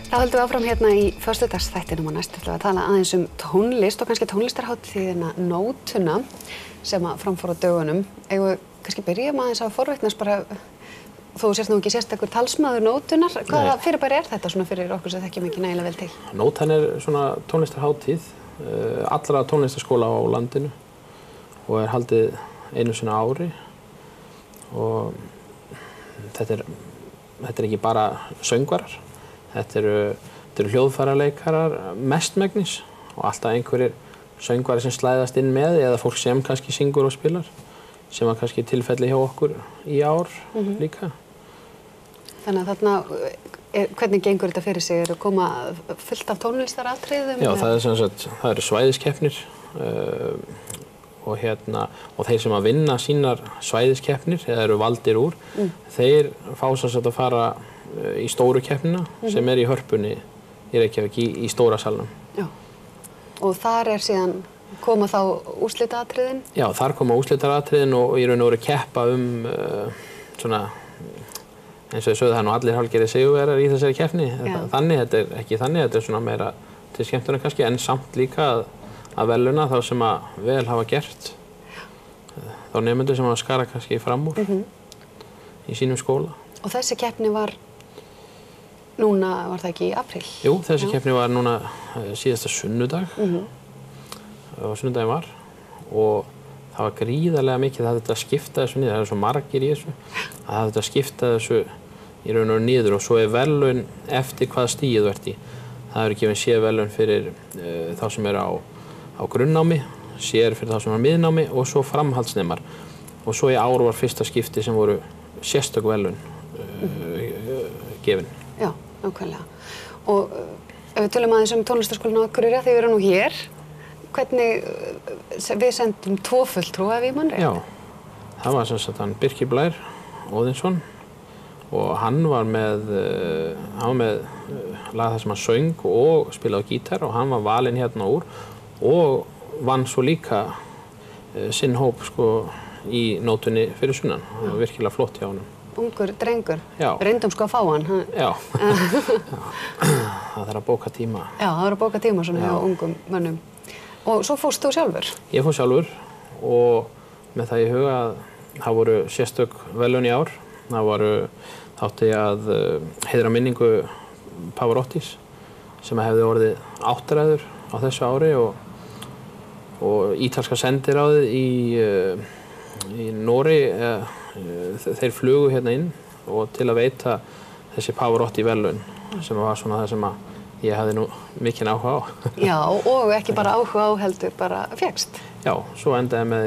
Þá höldum við áfram hérna í föstudagsþættinum og næst ætlum við að tala aðeins tónlist og kannski tónlistarhátíðina Nótuna sem að framfór á dögunum. Eigum við kannski byrjum aðeins að forvitnast bara, þú sést nú ekki sérstakur talsmaður Nótunar, hvaða fyrirbæri þetta svona fyrir okkur sem þekkjum ekki nægilega vel til? Nótan svona tónlistarhátíð allra tónlistarskóla á landinu og haldið einu sinni á ári og þetta er ekki bara söngvarar. Þetta eru hljóðfæraleikarar mestmegnis og alltaf einhverjir söngvari sem slæðast inn með eða fólk sem kannski syngur og spilar sem var kannski tilfelli hjá okkur í ár líka. Þannig að þarna, hvernig gengur þetta fyrir sig? Koma fullt af tónlistaratriðum? Já, það eru svæðiskeppnir og þeir sem að vinna sínar svæðiskeppnir eða eru valdir úr, þeir fá að fara í stóru keppnina sem í Hörpunni í Reykjavík í stóra salnum. Já. Og þar síðan koma þá úrslitaatriðin? Já, þar koma úrslitaatriðin og í raun og veru keppa svona, eins og ég sögðu það nú allir hálfgerðir sigurvegarar í þessari keppni. Þannig, þetta er ekki þannig, þetta er svona meira til skemmtunar kannski, en samt líka að veluna þá sem að vel hafa gert. Þá nemendur sem að skara kannski fram úr í sínum skóla. Og þessi keppni var núna, var það ekki í apríl? Jú, þessi keppni var núna síðasta sunnudag og sunnudaginn var og það var gríðarlega mikið að þetta skipta þessu niður, það svo margir í þessu að þetta skipta þessu í raun og niður og svo verðlaun eftir hvaða stigið þú ert í. Það eru gefin sérverðlaun fyrir þá sem eru á grunnnámi, sér fyrir þá sem eru á miðnámi og svo framhaldsnemar og svo í ár var fyrsta skipti sem voru sérstök verðlaun gefin. Já, nákvæmlega. Og ef við tölum aðeins tónlistarskólann á Akureyri, því við erum nú hér, hvernig við sendum 2 fulltrúa ef ég man rétt? Já, það var sem sagt hann Birkir Blær Óðinsson og hann var með lag þar sem hann söng og spilaði á gítar og hann var valinn hérna úr og vann svo líka sinn hóp í Nótunni fyrir sunnan. Það var virkilega flott hjá honum. Ungur drengur. Já. Reyndum að fá hann. Já. Það þarf að bóka tíma. Já, það þarf að bóka tíma svona hjá ungum mönnum. Og svo fórst þú sjálfur? Ég fór sjálfur og með það í huga að það voru sérstök verðlaun í ár. Það átti að heiðra minningu Pavarottis sem hefði orðið 8 á þessu ári og ítalska sendiráðið í Noregi þeir flugu hérna inn og til að veita þessi Pavarotti verðlaun sem var svona það sem að ég hafði nú mikinn áhuga á. Já, og ekki bara áhuga á heldur, bara fékkst. Já, svo endaði með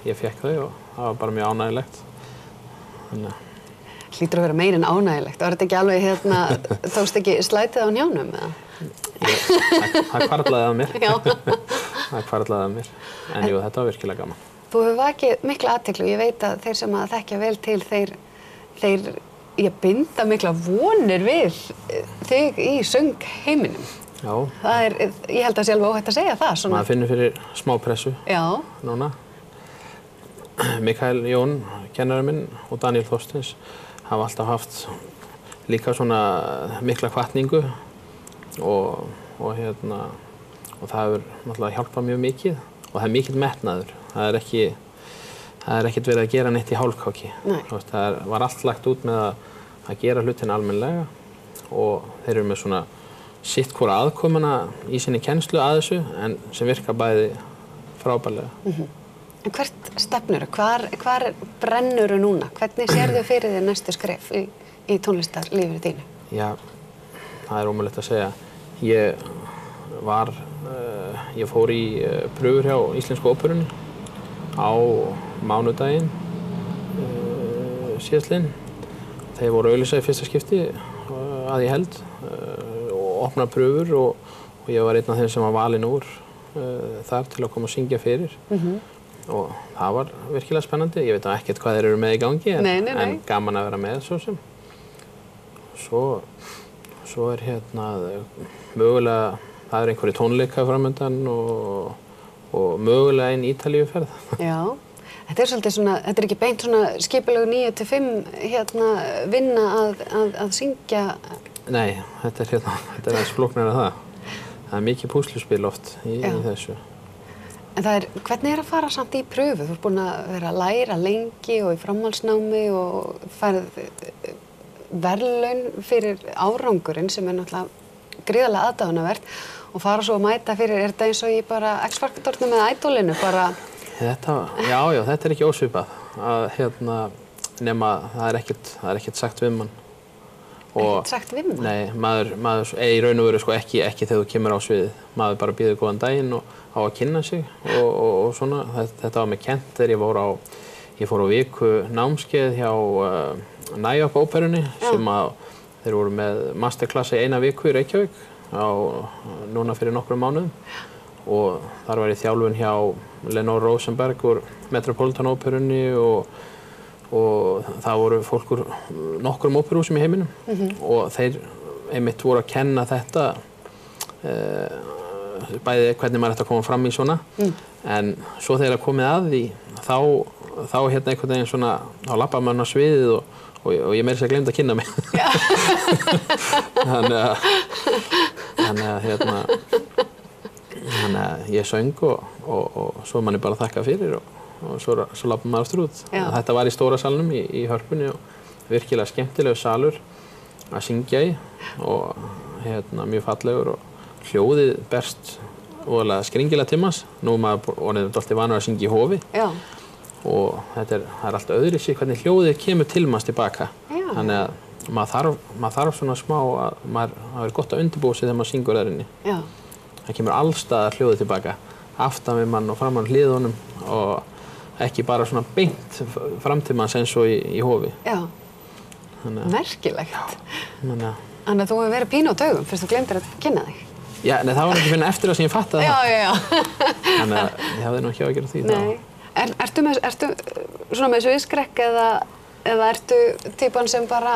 ég fékk þau og það var bara mjög ánægilegt. Hlýtur að vera meira en ánægilegt. Var þetta ekki alveg tókst ekki slætið á njánum eða? Það hvarflaði að mér. Já. Það hvarflaði að mér. En jú, þetta var virkilega gaman. Þú hefur vakið mikla athygli og ég veit að þeir sem að þekkja vel til þeir binda mikla vonir við þig í söngheiminum. Já. Ég held að sé alveg óhætt að segja það. Maður finnur fyrir smá pressu. Já. Núna. Mikael Jón, kennarinn minn, og Daniel Þorsteins hafa alltaf haft líka svona mikla hvatningu og það hefur náttúrulega hjálpað mjög mikið og það mikill metnaður. Það er ekkert verið að gera neitt í hálfkáki. Það var allt lagt út með að gera hlutina almennilega og þeir eru með svona sitt hvora aðkomuna í sinni kennslu að þessu en sem virkar bæði frábærlega. En hvert stefnurðu? Hvar brennurðu núna? Hvernig sérðu fyrir þér næstu skref í tónlistarlífinu þínu? Já, það er ómögulegt að segja. Ég fór í pröfur hjá Íslensku óperunni á mánudaginn síðastliðinn. Þeir voru auglýsa í fyrsta skipti að ég held og opna pröfur og ég var einn af þeim sem var valinn úr þar til að koma að syngja fyrir. Og það var virkilega spennandi. Ég veit ekkert hvað þeir eru með í gangi en gaman að vera með svo sem. Svo er mögulega, það er einhverjir tónleikar framöndan og mögulega einn Ítalíuferð. Já, þetta er svolítið svona, þetta er ekki beint svona skipulegu 9 til 5 vinna að syngja Nei, þetta er aðeins flóknara en það. Það er mikið púsluspil oft í þessu. En hvernig að fara samt í pröfu? Þú ert búin að vera að læra lengi og í framhaldsnámi og færð verðlaun fyrir árangurinn sem er náttúrulega gríðarlega aðdáunarvert og fara svo að mæta fyrir, þetta eins og í bara X-faktornum með Idolinu bara? Þetta er ekki ósvipað. Nema það er ekkert sagt við mann. Ekkert sagt við mann? Nei, maður í raun og veru sko ekki þegar þú kemur á sviðið. Maður bara býður góðan daginn og á að kynna sig og svona. Þetta var með kennt þegar ég fór á viku námskeið hjá Næop óperunni sem að þeir voru með masterclass í 1 viku í Reykjavík núna fyrir nokkrum mánuðum og þar var ég þjálfun hjá Lenore Rosenberg úr Metropolitan óperunni og það voru fólk úr nokkrum óperuhúsum í heiminum og þeir einmitt voru að kenna þetta bæði hvernig maður ætti að koma fram í svona en svo þegar komið að því þá einhvern veginn svona þá labbaði maður á sviðið og ég meira sér gleymd að kynna mig þannig að ég söng og svo manni bara þakka fyrir og svo labbaði maður aftur út. Þetta var í stóra salnum í Hörpunni og virkilega skemmtilegu salur að syngja í og mjög fallegur og hljóðið berst voðalega skringilega til manns. Nú er maður orðinn dálítið vanur að syngja í hofi og það er allt öðruvísi hvernig hljóðið kemur til manns tilbaka. Þannig að maður þarf svona smá að það er gott að undirbúa sig þegar maður syngur þar inni. Það kemur allstaðar hljóðið tilbaka, aftan við mann og framan hliðunum og ekki bara svona beint fram til manns eins og í hofi. Merkilegt. Þannig að þú hefur verið pínu á taugum fyrst þú gleymdir að kynna þig. Já, nei, það var ekki fyrir eftir að sem ég fattaði það. Já. Þannig að ég hafði nú ekki á að gera því. Nei. Ertu svona með sviðskrekk eða ertu típan sem bara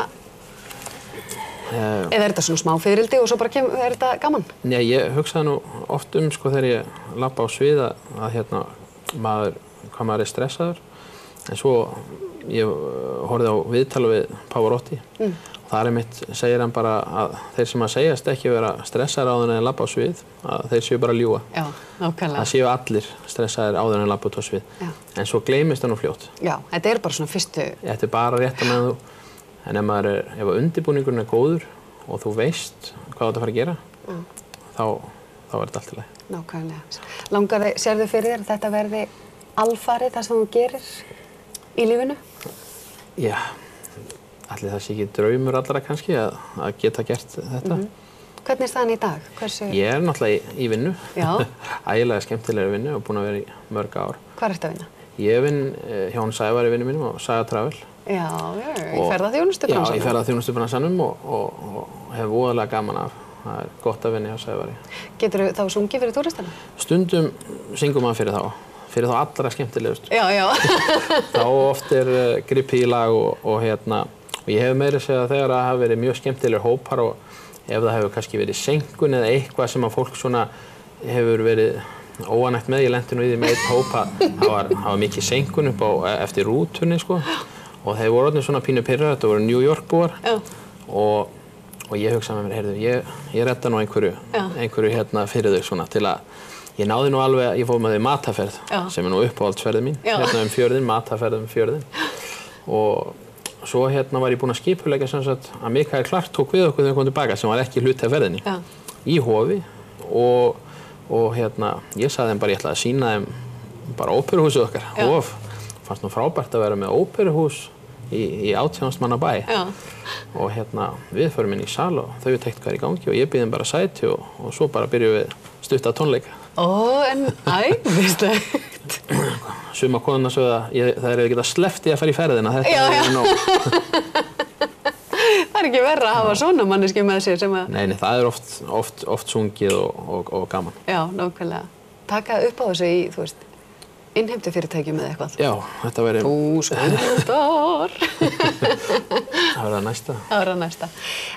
eða er þetta svona smá fiðrildi og svo bara er þetta gaman? Nei, ég hugsaði nú oft sko þegar ég labba á svið að hvað maður er stressaður. En svo ég horfði á viðtal við Pavarotti og þar segir hann bara að þeir sem að segjast ekki vera stressaðir áður en labba á svið, að þeir séu bara að ljúga. Já, nákvæmlega. Það séu allir stressaðir áður en labba út á svið. Já. En svo gleymist það nú fljótt. Já, þetta er bara svona fyrstu. Þetta er bara rétt að meðan þú. En ef undirbúningurinn er góður og þú veist hvað þú átt að fara að gera, þá er þetta allt í lagi. Nákvæmlega. Sérðu fyrir þér að þetta verði alfarið það sem þú gerir í lífinu? Já, ætli það sé ekki draumur allra kannski að geta gert þetta. Hvernig er staðan í dag? Ég er náttúrulega í vinnu, ægilega skemmtilegri vinnu og búin að vera í mörg ár. Hvar ertu að vinna? Ég vinn hjá Sævari vinnu mínum og Saga Travel. Já, í ferðaþjónustubransanum. Já, í ferðaþjónustubransanum og hef voðalega gaman af. Það er gott að vinna hjá Sævari. Geturðu þá sungið fyrir túristana? Stundum syngum maður fyrir þá allra skemmtilegust. Já. Þá oft er gripið í lag og ég hef meira segja þegar það hafa verið mjög skemmtilegir hópar og ef það hefur kannski verið senkun eða eitthvað sem að fólk svona hefur verið óanægt með, ég lenti nú í því með einn hópa, það var mikið senkun upp eftir rútunni sko og þeir voru orðnir svona pínu pirraðir, þetta voru New York búar og ég hugsaði með mér, heyrðu, ég redda nú einhverju fyrir þau svona til að ég náði nú alveg, ég fór með þau mataferð sem er nú uppáhaldsferðin mín, fjörðin, mataferð fjörðin og svo var ég búinn að skipuleggja sem sagt að Mikael Clark tók við okkur þegar við komum tilbaka sem var ekki hluti af ferðinni í hofi og ég sagði þeim bara ég ætlaði að sýna þeim bara óperuhúsið okkar og fannst nú frábært að vera með óperuhús í 18 manna bæ og við förum inn í sal og þau teikt hvað er í gangi og ég býð þeim bara sæti og svo bara byrjum við stutta tónleika. En æðislegt. Suma konuna sögðu að það er ekki að slefti að fara í ferðina, þetta er nóg. Það er ekki verra að hafa svona manneski með sér sem að... Nei, það er oft sungið og gaman. Já, nákvæmlega. Taka upp á þessu í, þú veist, innheimtufyrirtækjum eða eitthvað. Já, þetta væri... Þú skuldar. Það verður næsta.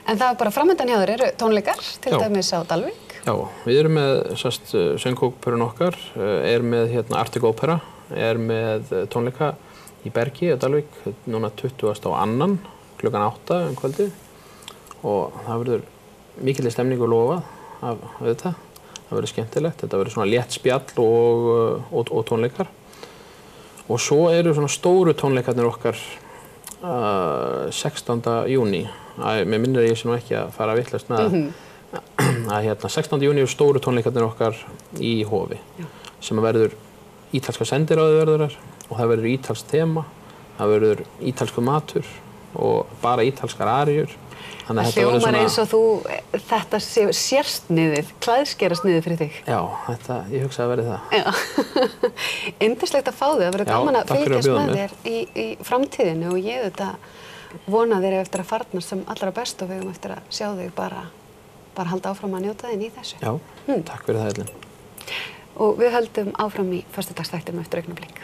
En það er bara framöndan hjá þér eru tónleikar, til dæmis á Dalvík. Já, við erum með söngóperun okkar, er með Arctic Opera, er með tónleika í Bergi á Dalvík, núna 20. og 2. klukkan 8 kvöldið og það verður mikilvæg stemningu lofað af þetta. Það verður skemmtilegt, þetta verður svona létt spjall og tónleikar. Og svo eru svona stóru tónleikarnir okkar 16. júní. Mér minnir að ég sé nú ekki að fara vitlaust með að 16. júní eru stóru tónleikarnir okkar í Hofi sem verður ítalska sendiráðið verður þar og það verður ítalskt þema, það verður ítalsku matur og bara ítalskar aríur. Það hljómar eins og þetta sé sérsniðið, klæðskerasniðið fyrir þig. Já, ég hugsa að verði það. Já, yndislegt að fá þig, það verður gaman að fylgjast með þér í framtíðinu og ég vona þér eftir að farnast sem allra best og við höfum eftir að sjá þig bara halda áfram að njóta þín í þessu. Já, takk fyrir það, Ellin. Og við höldum áfram í föstudagsþættinum eftir augnablik.